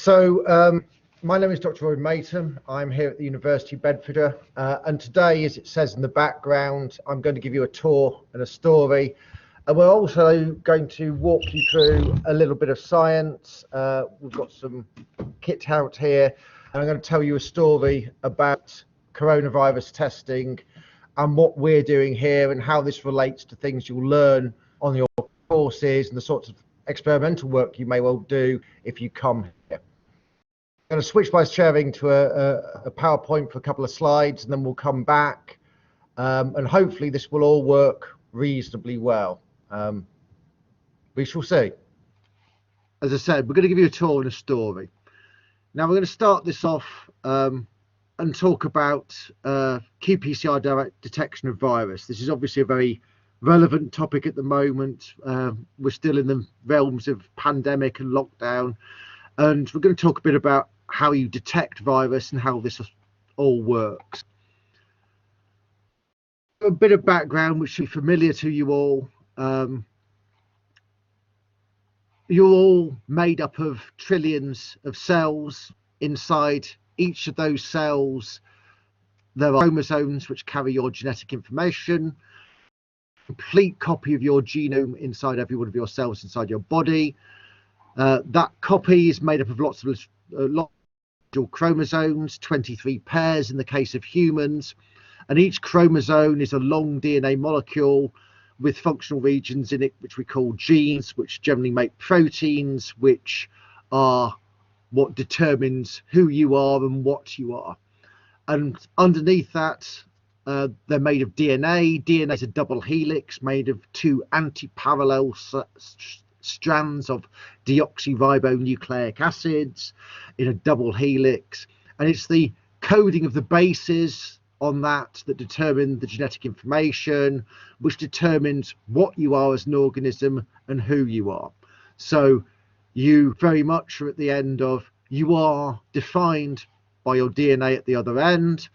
My name is Dr. Roy Mayton. I'm here at the University of Bedfordshire, and today, as it says in the background, I'm going to give you a tour and a story, and we're also going to walk you through a little bit of science. We've got some kit out here, and I'm going to tell you a story about coronavirus testing and what we're doing here and how this relates to things you'll learn on your courses and the sorts of experimental work you may well do if you come here. I'm going to switch my sharing to a PowerPoint for a couple of slides, and then we'll come back, and hopefully this will all work reasonably well. We shall see. As I said, we're going to give you a tour and a story. Now we're going to start this off and talk about QPCR direct detection of virus. This is obviously a very relevant topic at the moment. We're still in the realms of pandemic and lockdown, and we're going to talk a bit about how you detect virus and how this all works. A bit of background which should be familiar to you all. You're all made up of trillions of cells. Inside each of those cells there are chromosomes which carry your genetic information. Complete copy of your genome inside every one of your cells inside your body. That copy is made up of lots of chromosomes, 23 pairs in the case of humans, and each chromosome is a long DNA molecule with functional regions in it which we call genes, which generally make proteins, which are what determines who you are and what you are. And underneath that, they're made of DNA. DNA is a double helix made of two anti-parallel strands of deoxyribonucleic acids in a double helix, and it's the coding of the bases on that determine the genetic information, which determines what you are as an organism and who you are. So you very much are at the end of, you are defined by your DNA at the other end.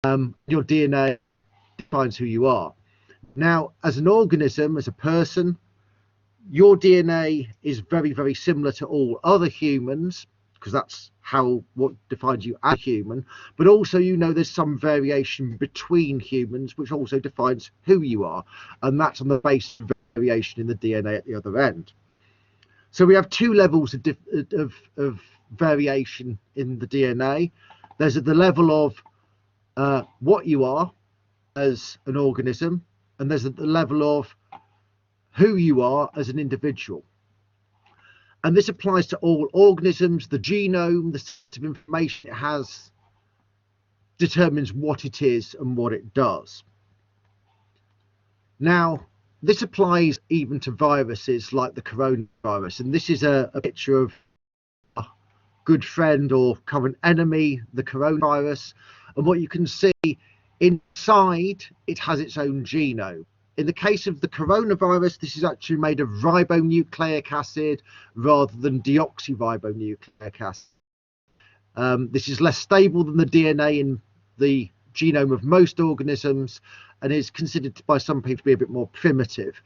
Your DNA defines who you are. Now, as an organism, as a person, your DNA is very, very similar to all other humans, because that's what defines you as a human. But also, there's some variation between humans, which also defines who you are, and that's on the basis of variation in the DNA at the other end. So we have two levels of variation in the DNA. There's at the level of what you are as an organism, and there's at the level of who you are as an individual. And this applies to all organisms. The genome, the set of information it has, determines what it is and what it does. Now, this applies even to viruses like the coronavirus, and this is a picture of a good friend or current enemy, the coronavirus. And what you can see inside, it has its own genome. In the case of the coronavirus, this is actually made of ribonucleic acid rather than deoxyribonucleic acid. This is less stable than the DNA in the genome of most organisms and is considered by some people to be a bit more primitive.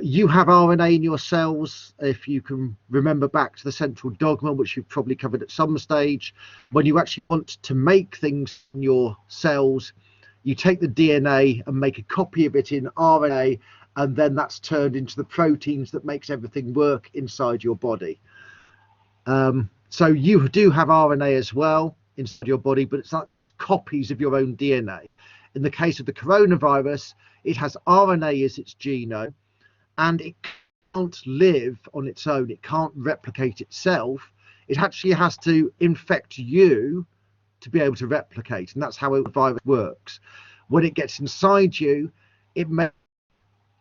You have RNA in your cells. If you can remember back to the central dogma, which you've probably covered at some stage, when you actually want to make things in your cells, you take the DNA and make a copy of it in RNA, and then that's turned into the proteins that makes everything work inside your body. So you do have RNA as well inside your body, but it's like copies of your own DNA. In the case of the coronavirus, it has RNA as its genome, and it can't live on its own. It can't replicate itself. It actually has to infect you to be able to replicate, and that's how a virus works. When it gets inside you, it makes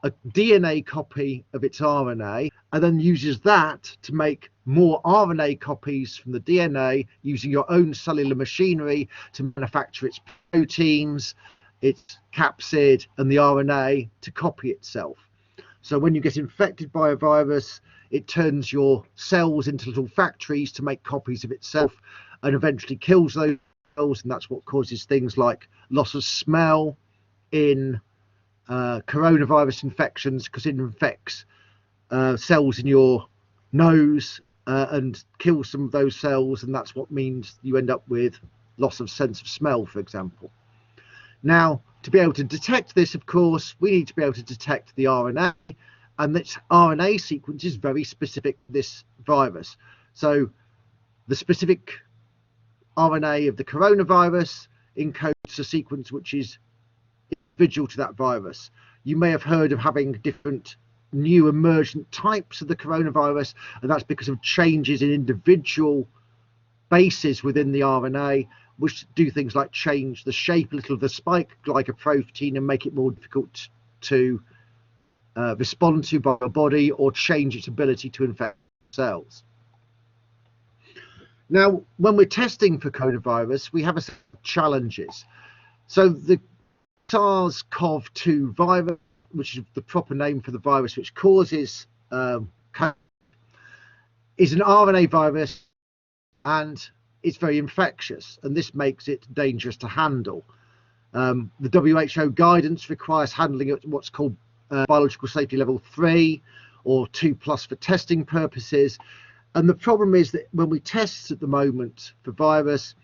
a DNA copy of its RNA and then uses that to make more RNA copies from the DNA, using your own cellular machinery to manufacture its proteins, its capsid and the RNA to copy itself. So when you get infected by a virus, it turns your cells into little factories to make copies of itself and eventually kills those cells, and that's what causes things like loss of smell in coronavirus infections, because it infects cells in your nose and kill some of those cells, and that's what means you end up with loss of sense of smell, for example. Now, to be able to detect this, of course, we need to be able to detect the RNA, and this RNA sequence is very specific to this virus. So the specific RNA of the coronavirus encodes a sequence which is individual to that virus. You may have heard of having different new emergent types of the coronavirus, and that's because of changes in individual bases within the RNA, which do things like change the shape a little of the spike glycoprotein and make it more difficult to respond to by the body, or change its ability to infect cells. Now, when we're testing for coronavirus, we have a set of challenges. So the SARS-CoV-2 virus, which is the proper name for the virus which causes COVID, is an RNA virus, and it's very infectious, and this makes it dangerous to handle. The WHO guidance requires handling at what's called biological safety level 3 or 2+ for testing purposes. And the problem is that when we test at the moment for virus,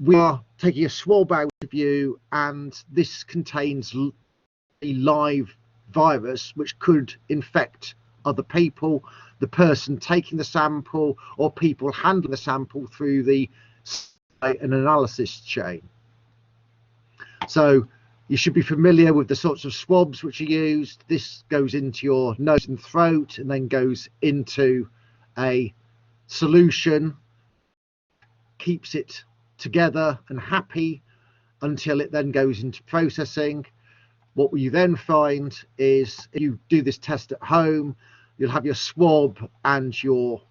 we are taking a swab out of you, and this contains a live virus which could infect other people, the person taking the sample, or people handling the sample through the an analysis chain. So you should be familiar with the sorts of swabs which are used. This goes into your nose and throat and then goes into a solution, keeps it together and happy until it then goes into processing. What you then find is, if you do this test at home, you'll have your swab and your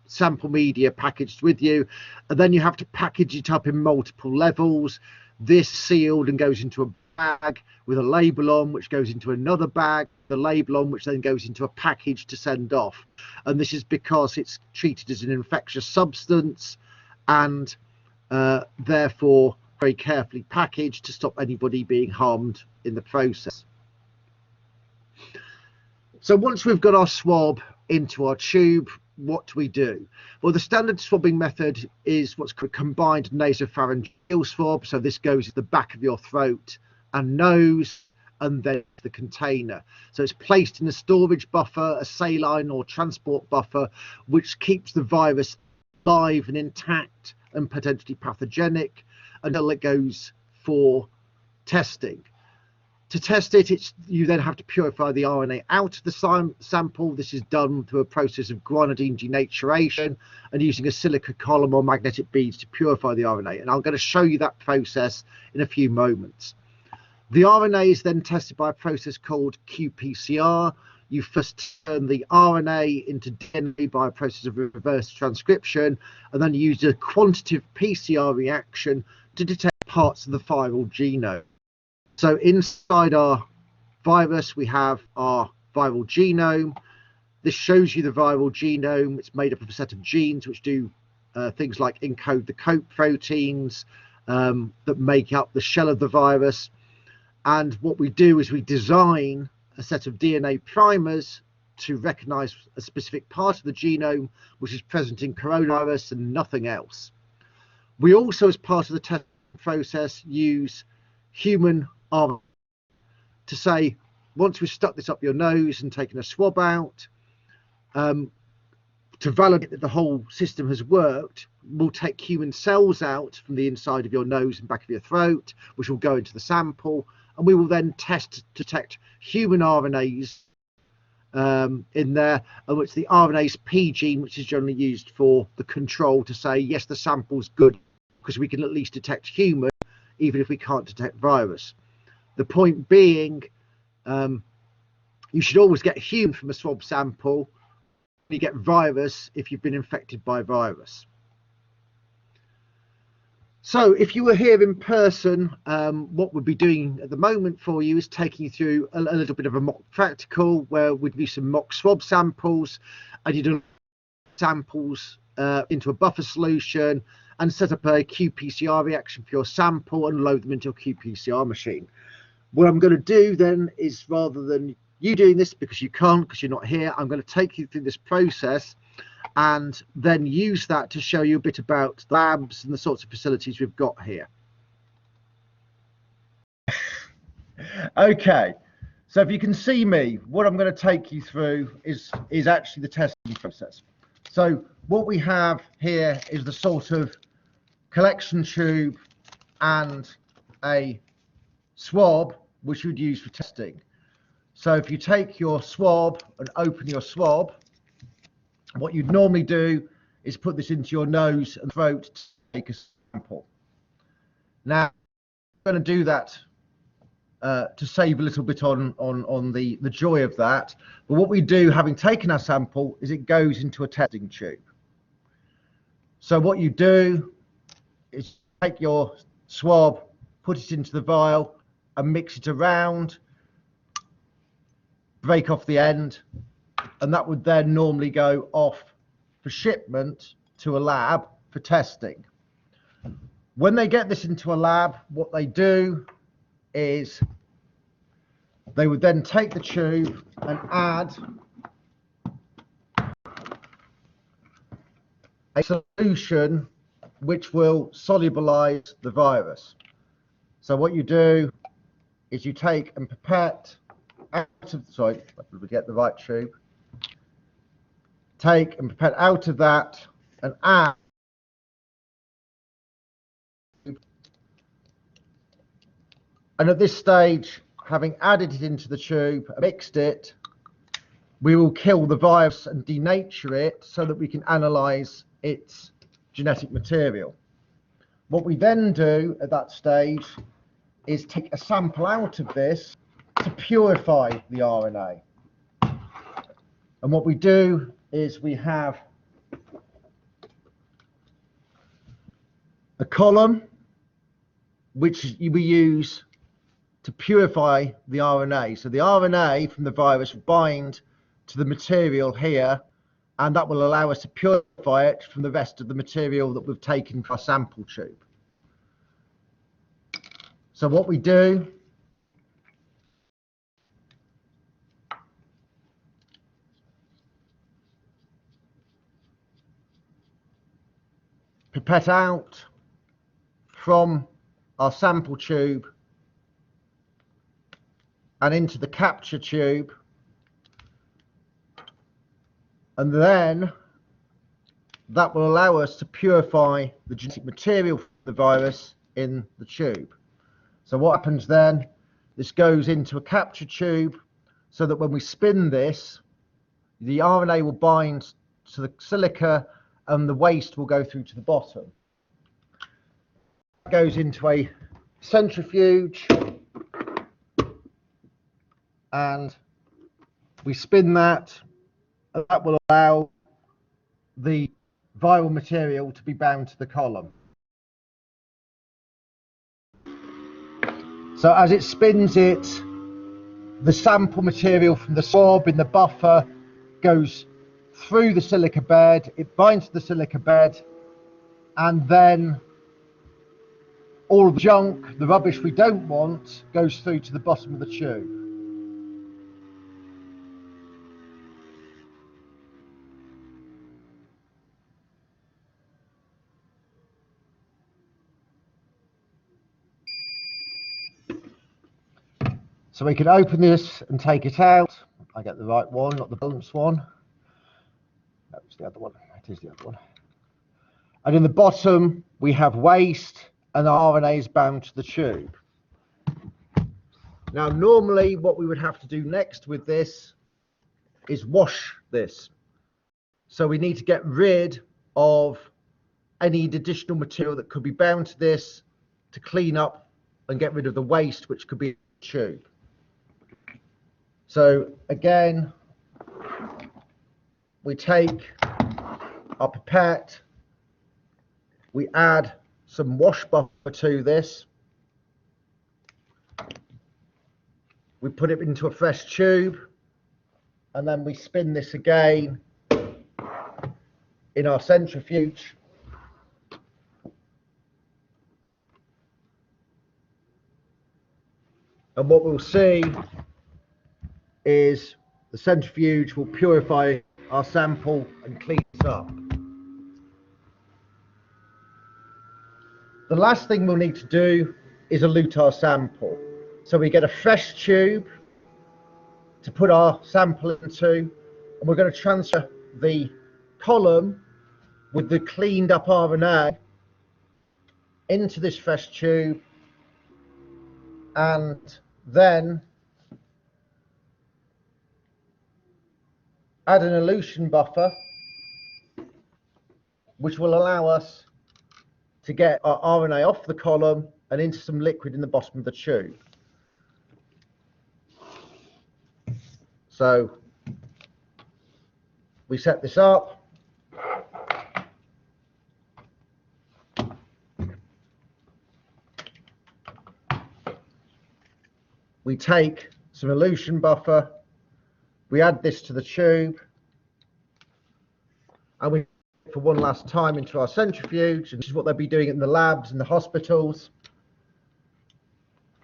sample media packaged with you, and then you have to package it up in multiple levels. This sealed and goes into a bag with a label on, which goes into another bag, the label on, which then goes into a package to send off. And this is because it's treated as an infectious substance, and therefore very carefully packaged to stop anybody being harmed in the process. So once we've got our swab into our tube, what do we do? Well, the standard swabbing method is what's called combined nasopharyngeal swab. So this goes at the back of your throat and nose, and then the container. So it's placed in a storage buffer, a saline or transport buffer, which keeps the virus alive and intact and potentially pathogenic until it goes for testing. To test it, you then have to purify the RNA out of the sample. This is done through a process of guanidine denaturation and using a silica column or magnetic beads to purify the RNA. And I'm going to show you that process in a few moments. The RNA is then tested by a process called QPCR. You first turn the RNA into DNA by a process of reverse transcription, and then you use a quantitative PCR reaction to detect parts of the viral genome. So inside our virus, we have our viral genome. This shows you the viral genome. It's made up of a set of genes which do things like encode the coat proteins that make up the shell of the virus. And what we do is we design a set of DNA primers to recognize a specific part of the genome which is present in coronavirus and nothing else. We also, as part of the testing process, use human RNA to say, once we've stuck this up your nose and taken a swab out, to validate that the whole system has worked, we'll take human cells out from the inside of your nose and back of your throat, which will go into the sample, and we will then test to detect human RNAs in there, and which the RNase P gene, which is generally used for the control, to say yes, the sample's good, because we can at least detect human even if we can't detect virus. The point being, you should always get human from a swab sample. You get virus if you've been infected by virus. So if you were here in person, what we'd be doing at the moment for you is taking you through a little bit of a mock practical where we'd do some mock swab samples, and you do samples into a buffer solution and set up a QPCR reaction for your sample and load them into a QPCR machine. What I'm going to do then is, rather than you doing this because you can't, because you're not here, I'm going to take you through this process, and then use that to show you a bit about labs and the sorts of facilities we've got here. Okay, so if you can see me, what I'm going to take you through is actually the testing process. So what we have here is the sort of collection tube and a swab which you'd use for testing. So if you take your swab and open your swab, what you'd normally do is put this into your nose and throat to take a sample. Now, I'm going to do that to save a little bit on the joy of that. But what we do, having taken our sample, is it goes into a testing tube. So what you do is take your swab, put it into the vial and mix it around, break off the end, and that would then normally go off for shipment to a lab for testing. When they get this into a lab, what they do is they would then take the tube and add a solution which will solubilize the virus. So what you do is you take and pipette out of, sorry, let me get the right tube. Take and pipette out of that and add and at this stage, having added it into the tube, mixed it, we will kill the virus and denature it so that we can analyze its genetic material. What we then do at that stage is take a sample out of this to purify the RNA. And what we do is we have a column which we use to purify the RNA. So the RNA from the virus will bind to the material here, and that will allow us to purify it from the rest of the material that we've taken from our sample tube. So what we do pipette out from our sample tube and into the capture tube, and then that will allow us to purify the genetic material from the virus in the tube. So what happens then, this goes into a capture tube so that when we spin this, the RNA will bind to the silica and the waste will go through to the bottom. It goes into a centrifuge and we spin that, and that will allow the viral material to be bound to the column. So as it spins it, the sample material from the swab in the buffer goes through the silica bed, it binds to the silica bed, and then all the junk, the rubbish we don't want, goes through to the bottom of the tube. So we can open this and take it out. I get the right one, not the balanced one. No, it's the other one. It is the other one. And in the bottom, we have waste, and the RNA is bound to the tube. Now, normally, what we would have to do next with this is wash this. So we need to get rid of any additional material that could be bound to this to clean up and get rid of the waste, which could be in the tube. So again, we take our pipette, we add some wash buffer to this, we put it into a fresh tube, and then we spin this again in our centrifuge. And what we'll see is the centrifuge will purify our sample and clean it up. The last thing we'll need to do is elute our sample. So we get a fresh tube to put our sample into, and we're going to transfer the column with the cleaned up RNA into this fresh tube, and then add an elution buffer which will allow us to get our RNA off the column and into some liquid in the bottom of the tube. So we set this up. We take some elution buffer, we add this to the tube, and we for one last time into our centrifuge, and this is what they'll be doing in the labs and the hospitals.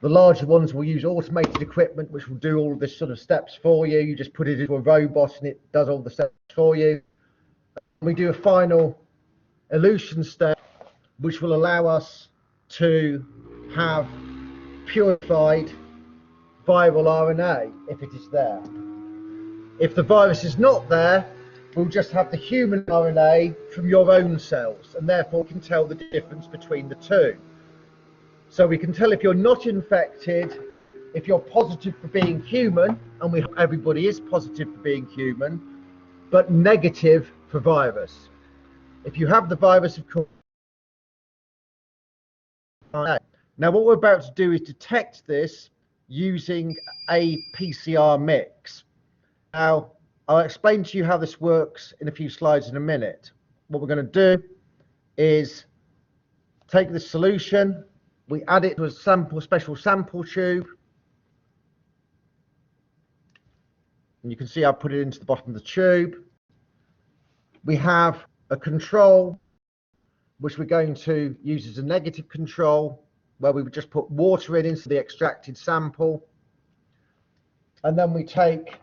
The larger ones will use automated equipment which will do all of this sort of steps for you. You just put it into a robot and it does all the steps for you. We do a final elution step which will allow us to have purified viral RNA if it is there. If the virus is not there, we'll just have the human RNA from your own cells, and therefore we can tell the difference between the two. So we can tell if you're not infected, if you're positive for being human, and everybody is positive for being human, but negative for virus. If you have the virus, of course. Now what we're about to do is detect this using a PCR mix. Now I'll explain to you how this works in a few slides in a minute. What we're going to do is take this solution, we add it to a special sample tube, and you can see I've put it into the bottom of the tube. We have a control which we're going to use as a negative control, where we would just put water into the extracted sample, and then we take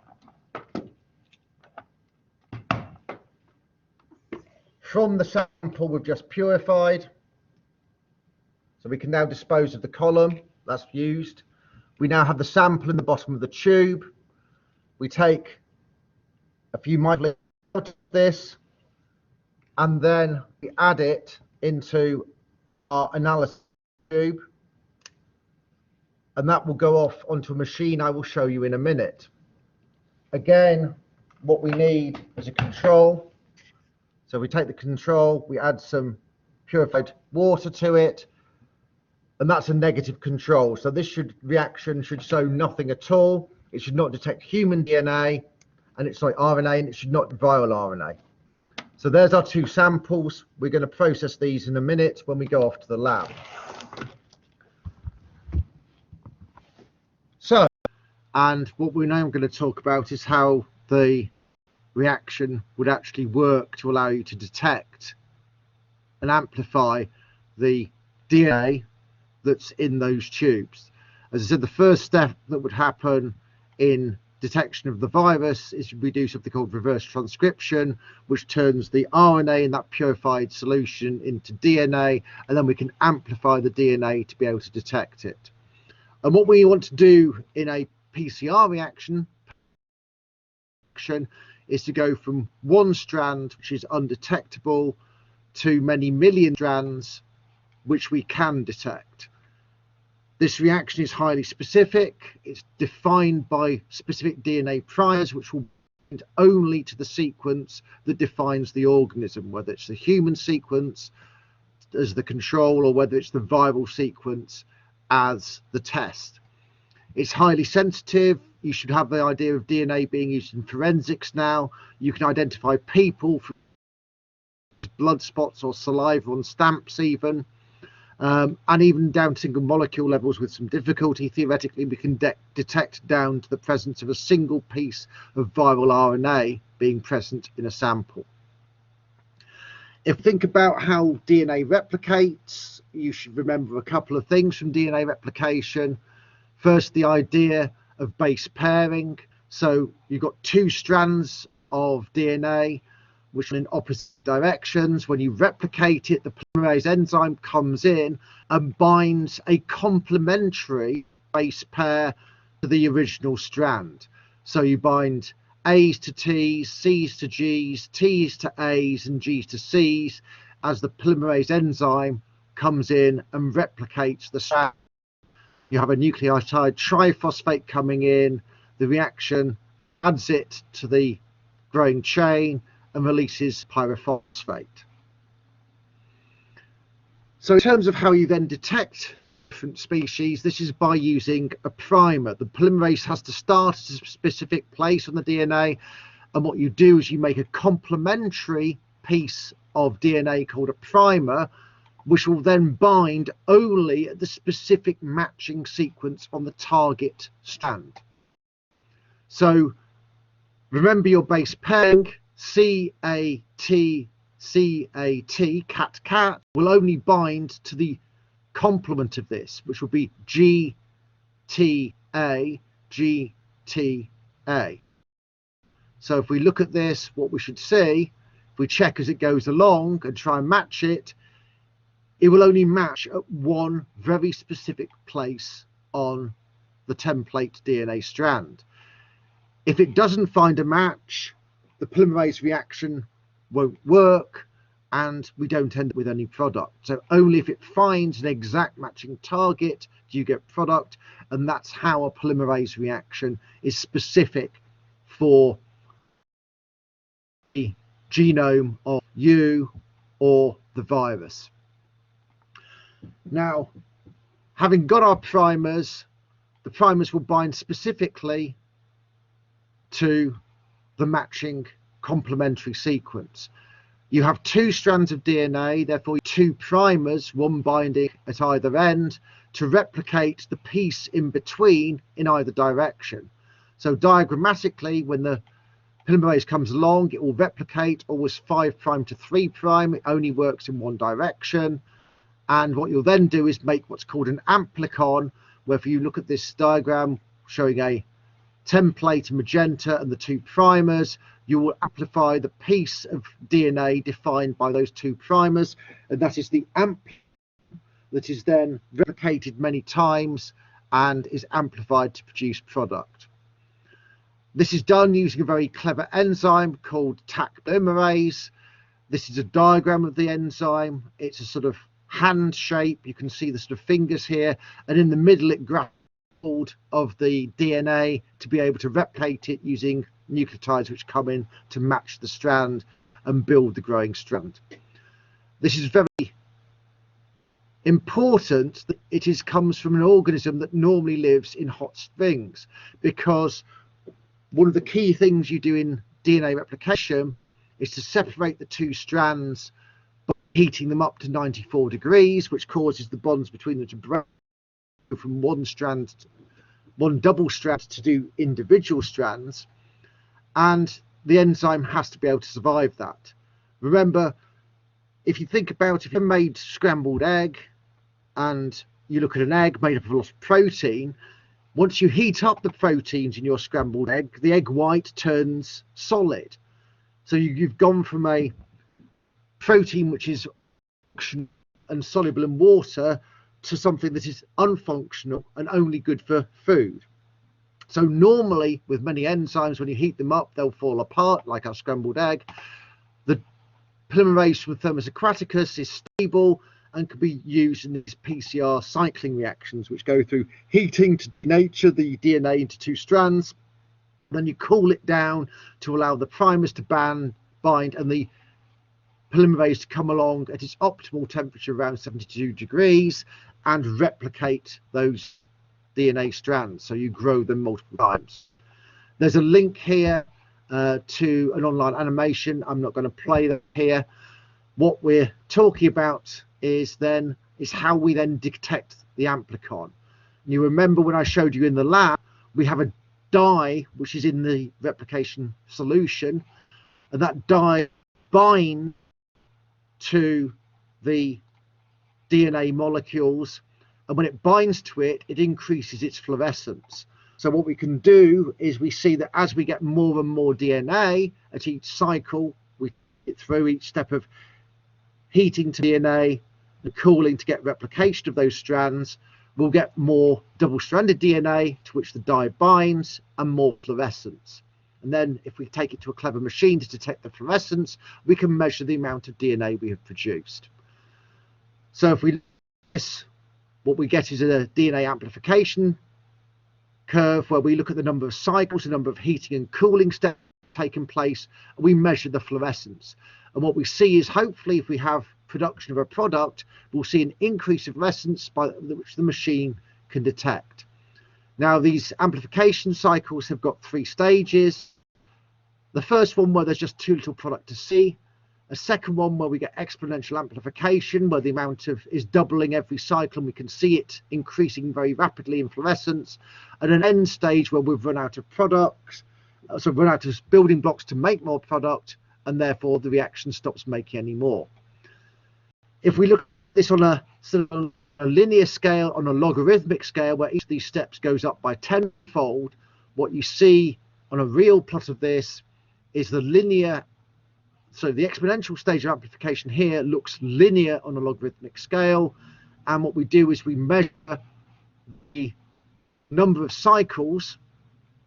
from the sample we've just purified. So we can now dispose of the column that's used. We now have the sample in the bottom of the tube. We take a few microliters out of this, and then we add it into our analysis tube, and that will go off onto a machine I will show you in a minute. Again, what we need is a control. So we take the control, we add some purified water to it, and that's a negative control. So this reaction should show nothing at all. It should not detect human DNA, and it's like RNA, and it should not viral RNA. So there's our two samples. We're going to process these in a minute when we go off to the lab. So, and what we're now going to talk about is how the reaction would actually work to allow you to detect and amplify the DNA that's in those tubes. As I said, the first step that would happen in detection of the virus is we do something called reverse transcription, which turns the RNA in that purified solution into DNA, and then we can amplify the DNA to be able to detect it. And what we want to do in a PCR reaction is to go from one strand which is undetectable to many million strands which we can detect. This reaction is highly specific. It's defined by specific DNA priors which will bind only to the sequence that defines the organism, whether it's the human sequence as the control or whether it's the viral sequence as the test. It's highly sensitive. You should have the idea of DNA being used in forensics now. You can identify people from blood spots or saliva on stamps even. And even down to single molecule levels with some difficulty. Theoretically, we can detect down to the presence of a single piece of viral RNA being present in a sample. If you think about how DNA replicates, you should remember a couple of things from DNA replication. First, the idea of base pairing. So you've got two strands of DNA, which are in opposite directions. When you replicate it, the polymerase enzyme comes in and binds a complementary base pair to the original strand. So you bind A's to T's, C's to G's, T's to A's, and G's to C's as the polymerase enzyme comes in and replicates the strand. You have a nucleotide triphosphate coming in, the reaction adds it to the growing chain and releases pyrophosphate. So in terms of how you then detect different species, this is by using a primer. The polymerase has to start at a specific place on the DNA, and what you do is you make a complementary piece of DNA called a primer, which will then bind only at the specific matching sequence on the target strand. So remember your base pairing, CAT, CAT, cat, cat, will only bind to the complement of this, which will be GTA, GTA. So if we look at this, what we should see, if we check as it goes along and try and match it, it will only match at one very specific place on the template DNA strand. If it doesn't find a match, the polymerase reaction won't work and we don't end up with any product. So only if it finds an exact matching target do you get product, and that's how a polymerase reaction is specific for the genome of you or the virus. Now, having got our primers, the primers will bind specifically to the matching complementary sequence. You have two strands of DNA, therefore two primers, one binding at either end, to replicate the piece in between in either direction. So diagrammatically, when the polymerase comes along, it will replicate always 5' to 3'. It only works in one direction. And what you'll then do is make what's called an amplicon, where if you look at this diagram showing a template magenta and the two primers, you will amplify the piece of DNA defined by those two primers, and that is the amplicon that is then replicated many times and is amplified to produce product. This is done using a very clever enzyme called Taq polymerase. This is a diagram of the enzyme. It's a sort of hand shape. You can see the sort of fingers here, and in the middle it grabs hold of the DNA to be able to replicate it using nucleotides which come in to match the strand and build the growing strand. This is very important that it comes from an organism that normally lives in hot springs, because one of the key things you do in DNA replication is to separate the two strands by heating them up to 94 degrees, which causes the bonds between them to break from one double strand to do individual strands, and the enzyme has to be able to survive that. Remember, if you think about, if you made scrambled egg and you look at an egg made up of a lot of protein, once you heat up the proteins in your scrambled egg, the egg white turns solid. So you've gone from a protein which is functional and soluble in water to something that is unfunctional and only good for food. So normally with many enzymes, when you heat them up, they'll fall apart like our scrambled egg. The polymerase from Thermus aquaticus is stable and can be used in these PCR cycling reactions, which go through heating to denature the DNA into two strands. Then you cool it down to allow the primers to bind and the polymerase to come along at its optimal temperature around 72 degrees and replicate those DNA strands, so you grow them multiple times. There's a link here to an online animation. I'm not going to play that here. What we're talking about is how we then detect the amplicon. You remember when I showed you in the lab, we have a dye which is in the replication solution, and that dye binds to the DNA molecules, and when it binds to it, it increases its fluorescence. So what we can do is we see that as we get more and more DNA at each cycle, we get through each step of heating to DNA and cooling to get replication of those strands, we'll get more double-stranded DNA to which the dye binds and more fluorescence. And then if we take it to a clever machine to detect the fluorescence, we can measure the amount of DNA we have produced. So if we do this, what we get is a DNA amplification curve where we look at the number of cycles, the number of heating and cooling steps taken place, and we measure the fluorescence. And what we see is, hopefully, if we have production of a product, we'll see an increase of fluorescence by which the machine can detect. Now, these amplification cycles have got 3 stages. The first one where there's just too little product to see. A second one where we get exponential amplification, where the amount of is doubling every cycle and we can see it increasing very rapidly in fluorescence. And an end stage where we've run out of products, so run out of building blocks to make more product, and therefore the reaction stops making any more. If we look at this on a sort of a linear scale, on a logarithmic scale, where each of these steps goes up by 10-fold, what you see on a real plot of this is the linear, so the exponential stage of amplification here looks linear on a logarithmic scale. And what we do is we measure the number of cycles,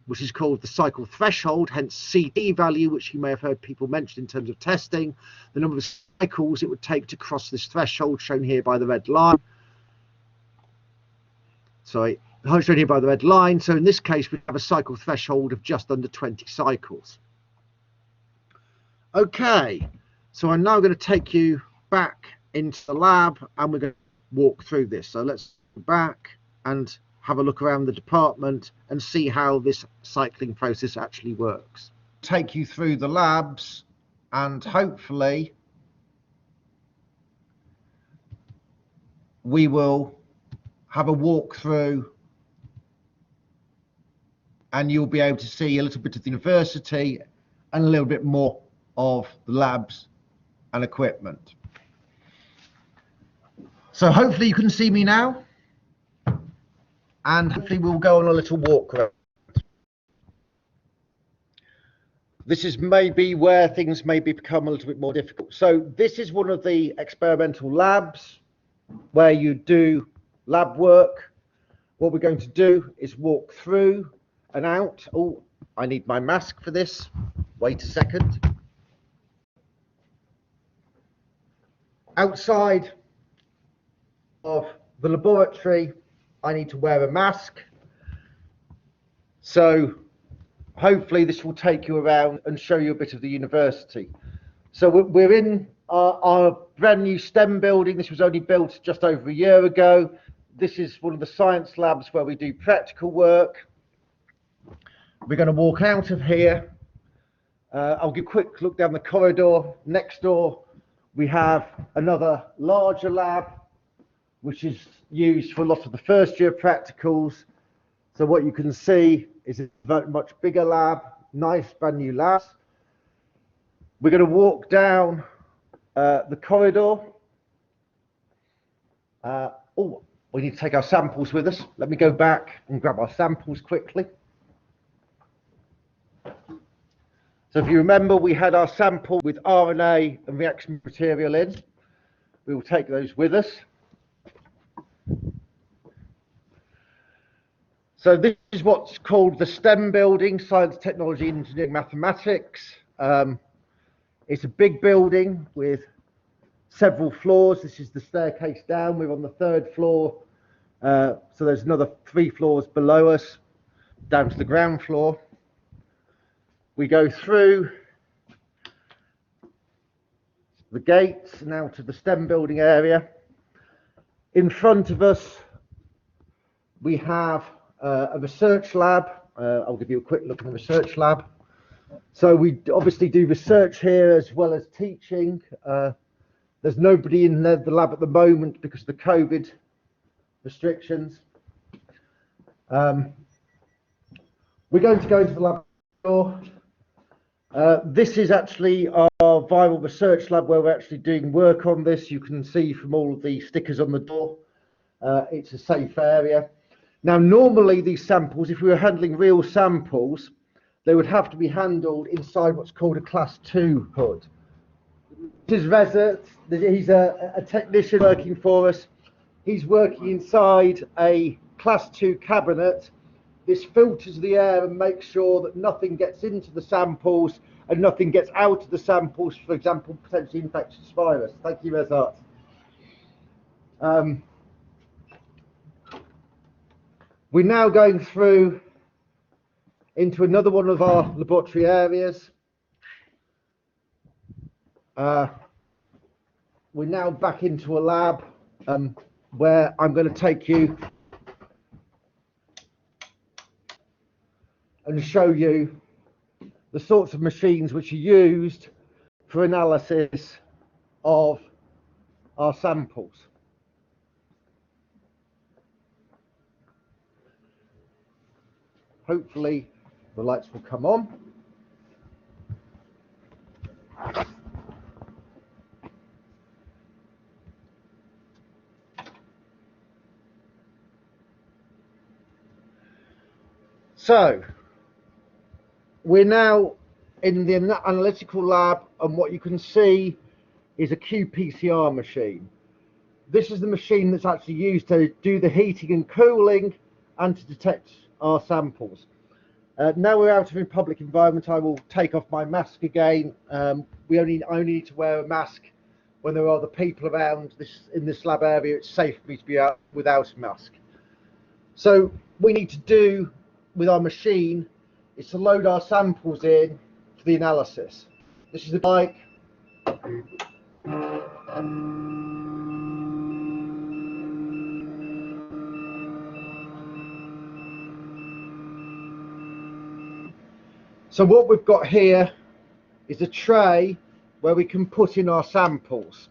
which is called the cycle threshold, hence CT value, which you may have heard people mention in terms of testing, the number of cycles it would take to cross this threshold, shown here by the red line. Sorry, shown here by the red line. So in this case, we have a cycle threshold of just under 20 cycles. Okay, so I'm now going to take you back into the lab and we're going to walk through this. So let's go back and have a look around the department and see how this cycling process actually works. Take you through the labs and hopefully we will have a walk through and you'll be able to see a little bit of the university and a little bit more of the labs and equipment. So hopefully you can see me now, and hopefully we'll go on a little walk around. This is maybe where things maybe become a little bit more difficult. So this is one of the experimental labs where you do lab work. What we're going to do is walk through and out. Oh, I need my mask for this. Wait a second. Outside of the laboratory, I need to wear a mask. So hopefully this will take you around and show you a bit of the university. So we're in our brand new STEM building. This was only built just over a year ago. This is one of the science labs where we do practical work. We're going to walk out of here. I'll give a quick look down the corridor. Next door, we have another larger lab, which is used for a lot of the first year practicals. So what you can see is a very much bigger lab, nice brand new labs. We're going to walk down the corridor. Oh, we need to take our samples with us. Let me go back and grab our samples quickly. So if you remember, we had our sample with RNA and reaction material in. We will take those with us. So this is what's called the STEM building, Science, Technology, Engineering, Mathematics. It's a big building with several floors. This is the staircase down. We're on the 3rd floor. So there's another 3 floors below us, down to the ground floor. We go through the gates and out to the STEM building area. In front of us, we have a research lab. I'll give you a quick look at the research lab. So we obviously do research here as well as teaching. There's nobody in the lab at the moment because of the COVID restrictions. We're going to go into the lab door. This is actually our viral research lab where we're actually doing work on this. You can see from all of the stickers on the door, it's a safe area. Now, normally these samples, if we were handling real samples, they would have to be handled inside what's called a Class 2 hood. This is Reza. He's a technician working for us. He's working inside a Class 2 cabinet. This filters the air and makes sure that nothing gets into the samples and nothing gets out of the samples, for example, potentially infectious virus. Thank you, Reza. We're now going through into another one of our laboratory areas. We're now back into a lab where I'm going to take you and show you the sorts of machines which are used for analysis of our samples. Hopefully the lights will come on. So we're now in the analytical lab, and what you can see is a QPCR machine. This is the machine that's actually used to do the heating and cooling and to detect our samples. Now we're out of a public environment, I will take off my mask again. I only need to wear a mask when there are other people around. In this lab area, it's safe for me to be out without a mask. So what we need to do with our machine is to load our samples in for the analysis. This is the bike. So what we've got here is a tray where we can put in our samples,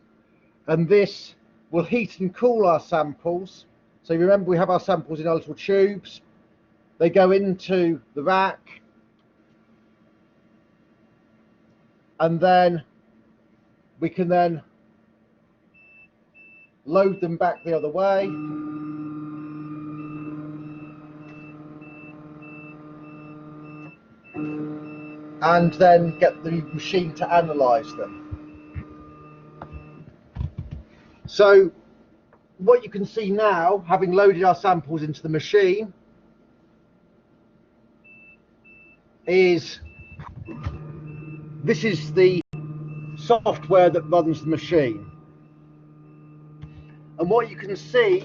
and this will heat and cool our samples. So remember, we have our samples in our little tubes. They go into the rack, and then we can then load them back the other way. And then get the machine to analyze them. So what you can see now, having loaded our samples into the machine, is this is the software that runs the machine. And what you can see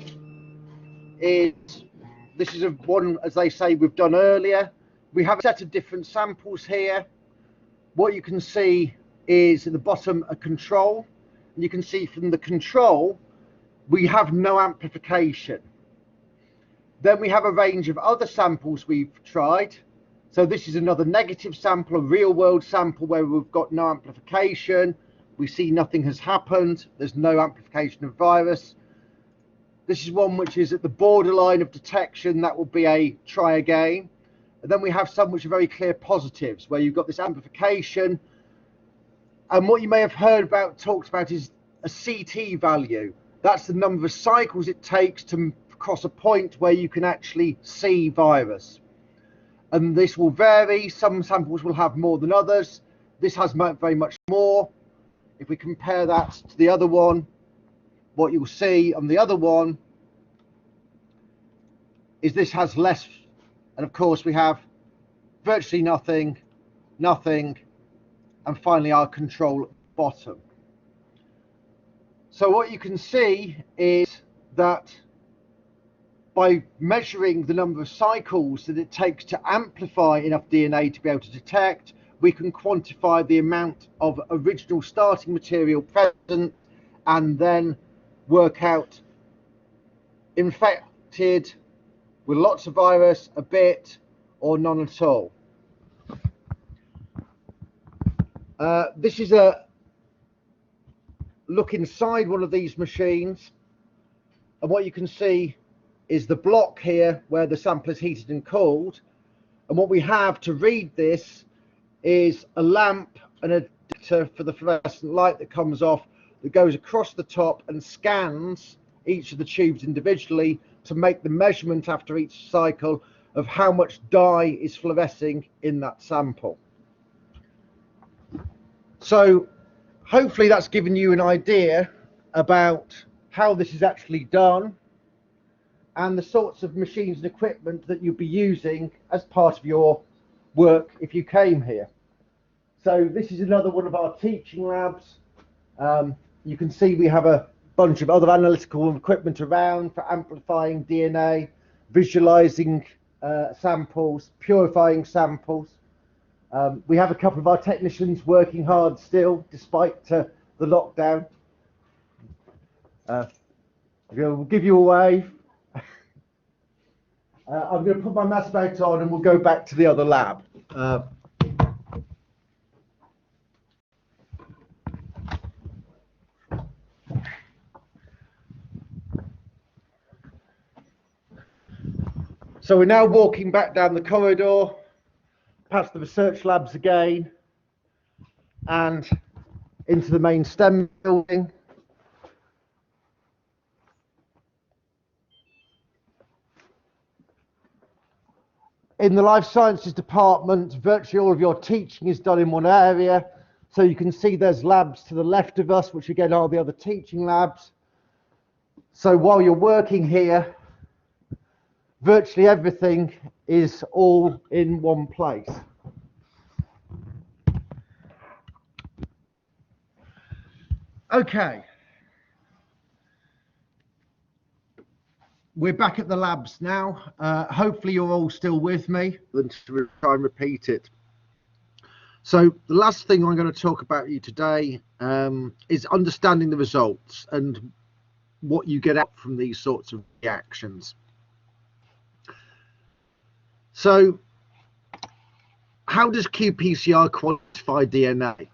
is this is one, as they say, we've done earlier. We have a set of different samples here. What you can see is at the bottom a control, and you can see from the control we have no amplification. Then we have a range of other samples we've tried. So this is another negative sample, a real world sample where we've got no amplification. We see nothing has happened. There's no amplification of virus. This is one which is at the borderline of detection. That will be a try again. And then we have some which are very clear positives, where you've got this amplification. And what you may have heard about, talked about, is a CT value. That's the number of cycles it takes to cross a point where you can actually see virus. And this will vary. Some samples will have more than others. This has very much more. If we compare that to the other one, what you'll see on the other one is this has less. And of course we have virtually nothing, nothing, and finally our control at the bottom. So what you can see is that by measuring the number of cycles that it takes to amplify enough DNA to be able to detect, we can quantify the amount of original starting material present and then work out infected with lots of virus, a bit, or none at all. This is a look inside one of these machines, and what you can see is the block here where the sample is heated and cooled. And what we have to read this is a lamp and a detector for the fluorescent light that comes off, that goes across the top and scans each of the tubes individually to make the measurement after each cycle of how much dye is fluorescing in that sample. So hopefully that's given you an idea about how this is actually done and the sorts of machines and equipment that you'll be using as part of your work if you came here. So this is another one of our teaching labs. You can see we have a bunch of other analytical equipment around for amplifying DNA, visualizing samples, purifying samples. We have a couple of our technicians working hard still despite the lockdown. We'll give you a wave. I'm going to put my mask back on and we'll go back to the other lab. So we're now walking back down the corridor, past the research labs again, and into the main STEM building. In the life sciences department, virtually all of your teaching is done in one area. So you can see there's labs to the left of us, which again are the other teaching labs. So while you're working here, virtually everything is all in one place. Okay. We're back at the labs now. Hopefully you're all still with me. Let's try and repeat it. So the last thing I'm going to talk about you today is understanding the results and what you get out from these sorts of reactions. So how does QPCR quantify DNA?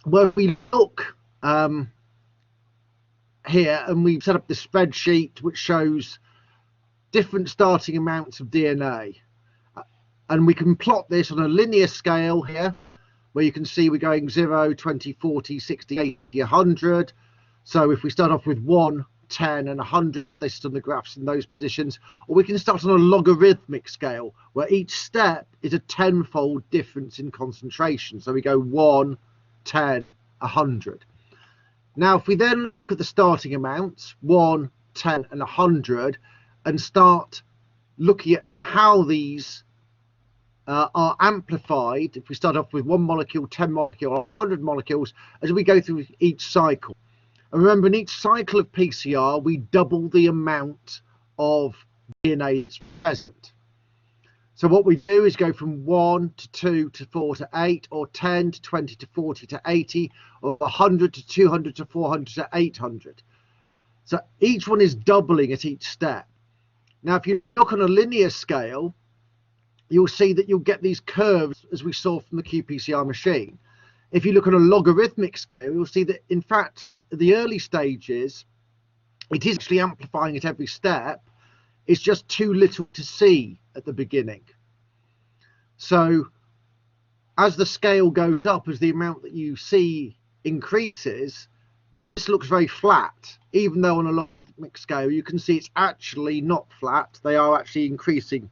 Well, if we look here and we've set up this spreadsheet which shows different starting amounts of DNA, and we can plot this on a linear scale here where you can see we're going 0, 20, 40, 60, 80, 100. So if we start off with 1, 10 and 100 listed on the graphs in those positions, or we can start on a logarithmic scale where each step is a 10-fold difference in concentration. So we go 1, 10, 100. Now, if we then look at the starting amounts, 1, 10 and 100, and start looking at how these are amplified, if we start off with 1 molecule, 10 molecules, 100 molecules, as we go through each cycle. And remember, in each cycle of PCR, we double the amount of DNA that's present. So what we do is go from 1 to 2 to 4 to 8, or 10 to 20 to 40 to 80, or 100 to 200 to 400 to 800. So each one is doubling at each step. Now, if you look on a linear scale, you'll see that you'll get these curves as we saw from the qPCR machine. If you look on a logarithmic scale, you'll see that, in fact, at the early stages, it is actually amplifying at every step. It's just too little to see at the beginning. So as the scale goes up, as the amount that you see increases, this looks very flat. Even though on a logarithmic scale, you can see it's actually not flat. They are actually increasing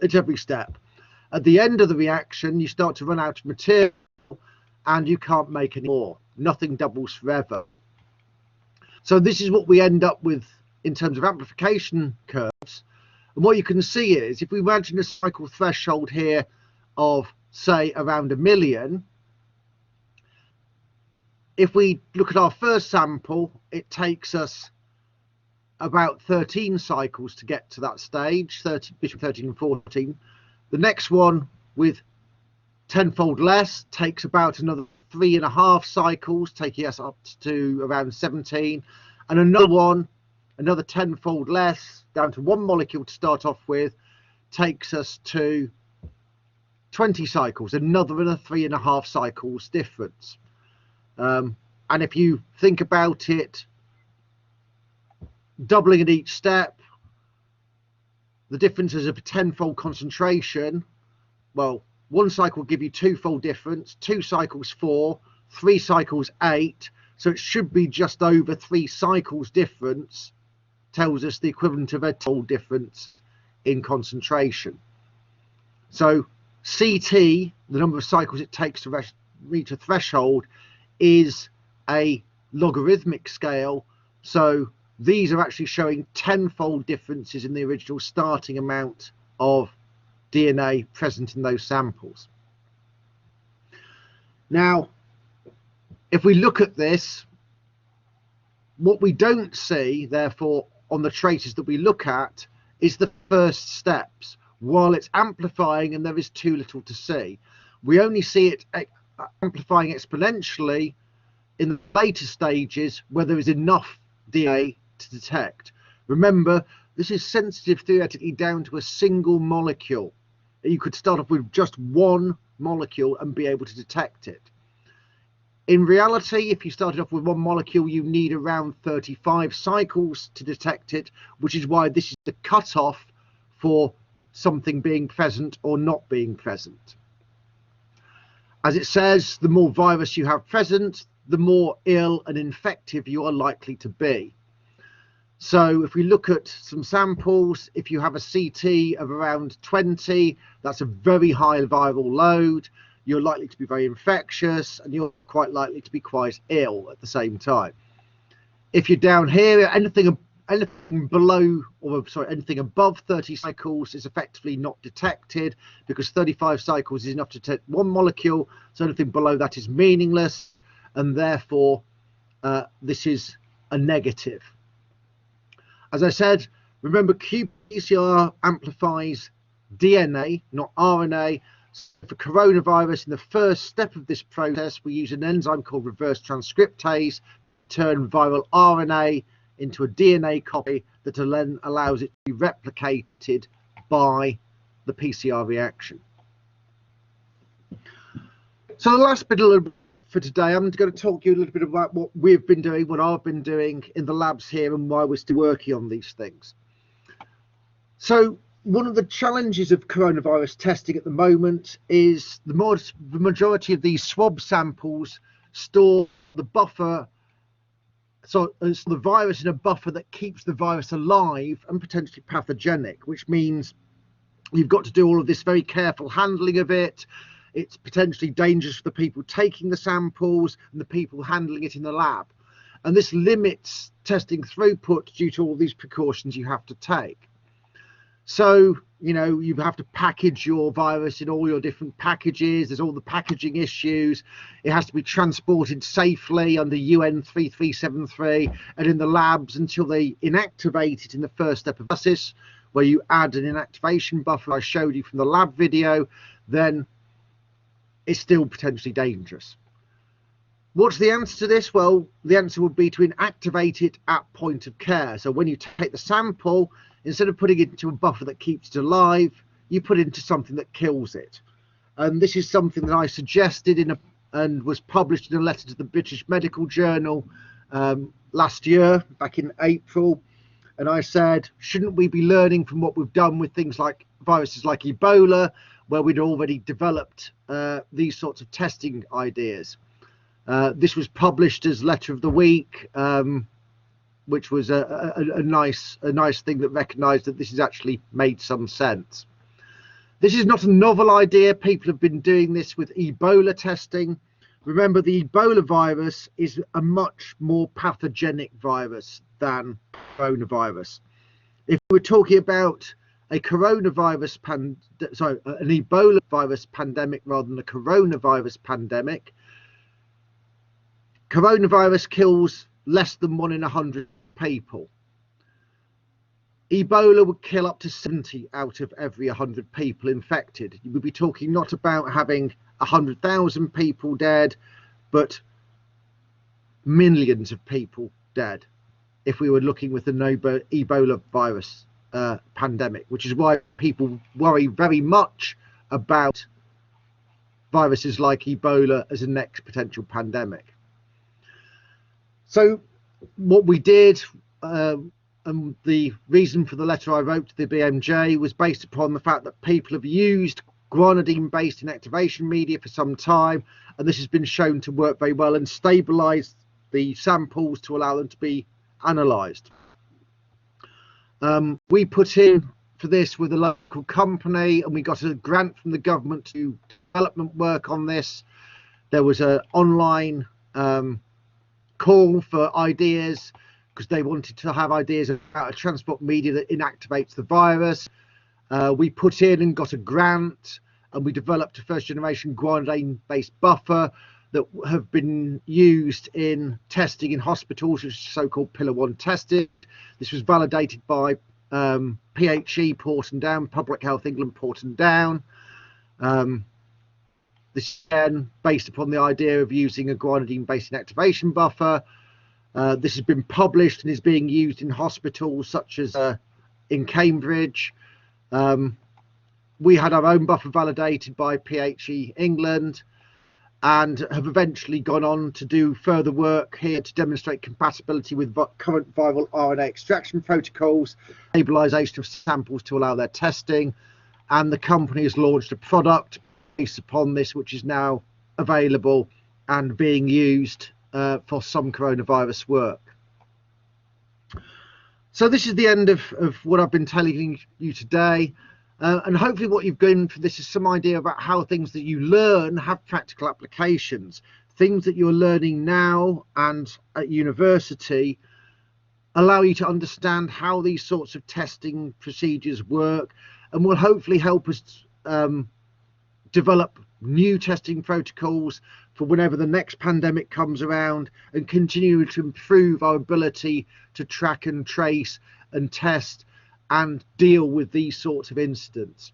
at every step. At the end of the reaction, you start to run out of material and you can't make any more. Nothing doubles forever. So this is what we end up with in terms of amplification curves. And what you can see is, if we imagine a cycle threshold here of, say, around 1 million, if we look at our first sample, it takes us about 13 cycles to get to that stage, between 13 and 14. The next one with 10-fold less takes about another 3.5 cycles, taking us up to around 17. And another one, another 10-fold less, down to 1 molecule to start off with, takes us to 20 cycles, another 3.5 cycles difference. And if you think about it, doubling at each step, the difference is a 10-fold concentration. Well, 1 cycle will give you 2-fold difference, 2 cycles 4, 3 cycles 8. So it should be just over 3 cycles difference tells us the equivalent of a total difference in concentration. So CT, the number of cycles it takes to reach a threshold, is a logarithmic scale. So these are actually showing tenfold differences in the original starting amount of DNA present in those samples. Now, if we look at this, what we don't see, therefore, on the traces that we look at is the first steps. While it's amplifying and there is too little to see, we only see it amplifying exponentially in the later stages where there is enough DNA to detect. Remember, this is sensitive theoretically down to a single molecule. You could start off with just one molecule and be able to detect it. In reality, if you started off with one molecule, you need around 35 cycles to detect it, which is why this is the cutoff for something being present or not being present. As it says, the more virus you have present, the more ill and infective you are likely to be. So if we look at some samples, if you have a CT of around 20, that's a very high viral load. You're likely to be very infectious and you're quite likely to be quite ill at the same time. If you're down here, anything below, or sorry, anything above 30 cycles is effectively not detected, because 35 cycles is enough to detect one molecule. So anything below that is meaningless, and therefore this is a negative. As I said, remember, QPCR amplifies DNA, not RNA. So for coronavirus, in the first step of this process, we use an enzyme called reverse transcriptase to turn viral RNA into a DNA copy that then allows it to be replicated by the PCR reaction. So the last bit for today, I'm going to talk to you a little bit about what we've been doing, what I've been doing in the labs here, and why we're still working on these things. So one of the challenges of coronavirus testing at the moment is the majority of these swab samples store the buffer, so it's the virus in a buffer that keeps the virus alive and potentially pathogenic, which means you've got to do all of this very careful handling of it. It's potentially dangerous for the people taking the samples and the people handling it in the lab. And this limits testing throughput due to all these precautions you have to take. So, you know, you have to package your virus in all your different packages. There's all the packaging issues. It has to be transported safely under UN 3373 and in the labs until they inactivate it in the first step of process, where you add an inactivation buffer I showed you from the lab video. Then it's still potentially dangerous. What's the answer to this? Well, the answer would be to inactivate it at point of care. So when you take the sample, instead of putting it into a buffer that keeps it alive, you put it into something that kills it. And this is something that I suggested and was published in a letter to the British Medical Journal last year, back in April. And I said, shouldn't we be learning from what we've done with things like viruses like Ebola, where we'd already developed these sorts of testing ideas? This was published as Letter of the Week, which was a nice thing that recognised that this has actually made some sense. This is not a novel idea. People have been doing this with Ebola testing. Remember, the Ebola virus is a much more pathogenic virus than coronavirus. If we're talking about a coronavirus an Ebola virus pandemic rather than a coronavirus pandemic, coronavirus kills less than 1 in 100 people. Ebola would kill up to 70 out of every 100 people infected. You would be talking not about having 100,000 people dead, but millions of people dead if we were looking with the Ebola virus pandemic, which is why people worry very much about viruses like Ebola as a next potential pandemic. So what we did, and the reason for the letter I wrote to the BMJ, was based upon the fact that people have used guanidine-based inactivation media for some time, and this has been shown to work very well and stabilise the samples to allow them to be analysed. We put in for this with a local company, and we got a grant from the government to do development work on this. There was an online call for ideas because they wanted to have ideas about a transport media that inactivates the virus. We put in and got a grant, and we developed a first generation guanidine based buffer that have been used in testing in hospitals, which is so-called Pillar 1 testing. This was validated by PHE, Porton Down, Public Health England, Porton Down. This again based upon the idea of using a guanidine-based inactivation buffer. This has been published and is being used in hospitals such as in Cambridge. We had our own buffer validated by PHE England, and have eventually gone on to do further work here to demonstrate compatibility with current viral RNA extraction protocols, stabilisation of samples to allow their testing, and the company has launched a product based upon this, which is now available and being used for some coronavirus work. So this is the end of what I've been telling you today. And hopefully what you've gained from this is some idea about how things that you learn have practical applications. Things that you're learning now and at university allow you to understand how these sorts of testing procedures work, and will hopefully help us develop new testing protocols for whenever the next pandemic comes around, and continue to improve our ability to track and trace and test and deal with these sorts of incidents.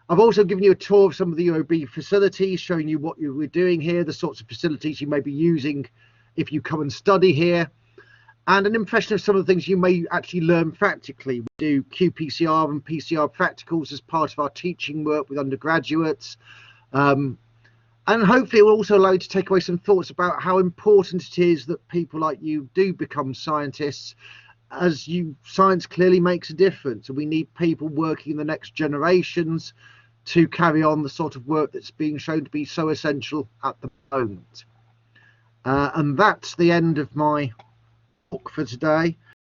I've also given you a tour of some of the UOB facilities, showing you what we're doing here, the sorts of facilities you may be using if you come and study here, and an impression of some of the things you may actually learn practically. We do QPCR and PCR practicals as part of our teaching work with undergraduates. And hopefully it will also allow you to take away some thoughts about how important it is that people like you do become scientists, as science clearly makes a difference, and we need people working in the next generations to carry on the sort of work that's being shown to be so essential at the moment. And that's the end of my talk for today.